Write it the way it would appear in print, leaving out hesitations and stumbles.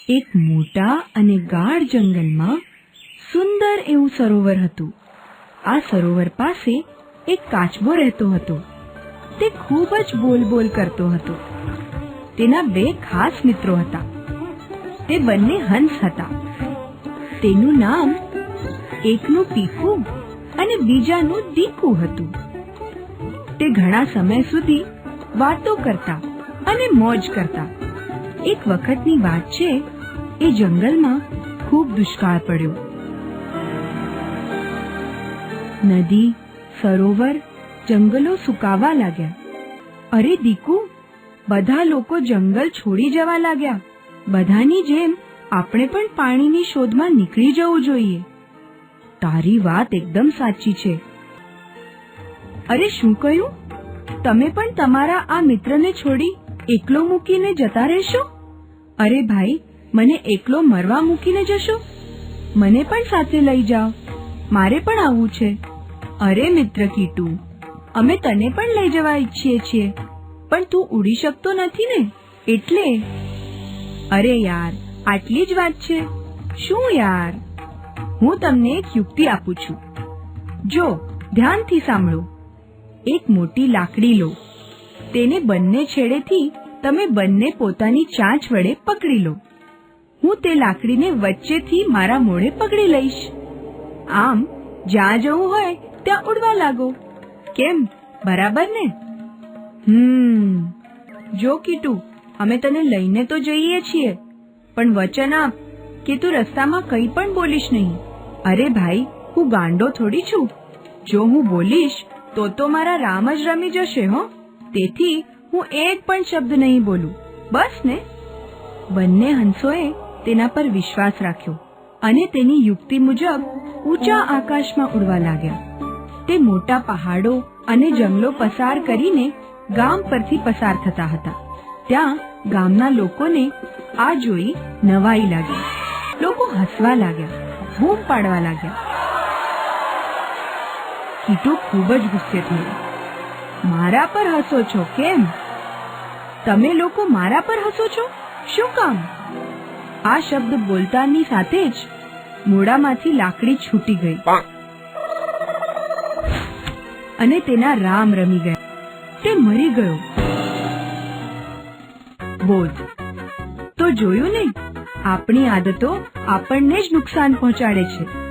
એક મોટા અને ગાઢ જંગલમાં સુંદર એવું સરોવર હતું. આ સરોવર પાસે એક કાચબો રહેતો હતો. તે ખૂબ જ બોલ કરતો હતો. તેના બે ખાસ મિત્રો હતા. તે બંને હંસ હતા. તેનું નામ એકનું ટીકુ અને બીજાનું દીકુ હતું. તે ઘણા સમય સુધી વાતો કરતા અને મોજ કરતા. એક વખતની વાત છે, એ જંગલમાં ખૂબ દુષ્કાળ પડ્યો. નદી, સરોવર, જંગલો સુકાવા લાગ્યા. અરે દીકુ, બધા લોકો જંગલ છોડી જવા લાગ્યા. બધાની જેમ આપણે પણ પાણીની શોધમાં નીકળી જવું જોઈએ. તારી વાત એકદમ સાચી છે. અરે શું કહ્યું? તમે પણ તમારા આ મિત્રને છોડી એકલો મૂકીને જતા રહેશો? અરે ભાઈ, મને એકલો મરવા મૂકીને જશો? મને પણ સાથે લઈ જાઓ. મારે પણ આવવું છે. અરે મિત્ર કીટુ, અમે તને પણ લઈ જવા ઈચ્છીએ છીએ, પણ તું ઉડી શકતો નથી ને, એટલે. અરે યાર, આટલી જ વાત છે. શું યાર? હું તમને એક યુક્તિ આપું છું. જો, ધ્યાનથી સાંભળો. એક મોટી લાકડી લો. તેને બંને છેડેથી તમે બંને પોતાની ચાંચ વડે પકડી લો. હું તે લાકડીને વચ્ચેથી મારા મોઢે પકડી લઈશ. આમ જ્યાં જવું હોય ત્યાં ઉડવા લાગો. કેમ, બરાબર ને? જો કીટુ, અમે તને લઈને તો જઈએ છીએ, પણ વચન આપ કે તું રસ્તામાં કંઈ પણ બોલીશ નહીં. અરે ભાઈ, હું ગાંડો થોડી છું. જો હું બોલીશ તો મારા રામ જ રમી જશે. હો, તેથી હું એક પણ શબ્દ નહીં બોલું. બસ ને? બંને હંસોએ તેના પર વિશ્વાસ રાખ્યો અને તેની યુક્તિ મુજબ ઊંચા આકાશમાં ઉડવા લાગ્યા. તે મોટા પહાડો અને જંગલો પસાર કરીને ગામ પરથી પસાર થતા હતા. ત્યાં ગામના લોકોને આ જોઈ નવાઈ લાગી. લોકો હસવા લાગ્યા, બૂમ પાડવા લાગ્યા. કીટુ ખૂબ જ ગુસ્સે થયો. મારા પર હસો છો કેમ? તમે લોકો મારા પર હસો છો? શું કામ? આ શબ્દ બોલતાની સાથે જ મોઢામાંથી લાકડી છૂટી ગઈ અને તેના રામ રમી ગયા. તે મરી ગયો. બોલ, તો જોયું ને, આપણી આદતો આપણને જ નુકસાન પહોંચાડે છે.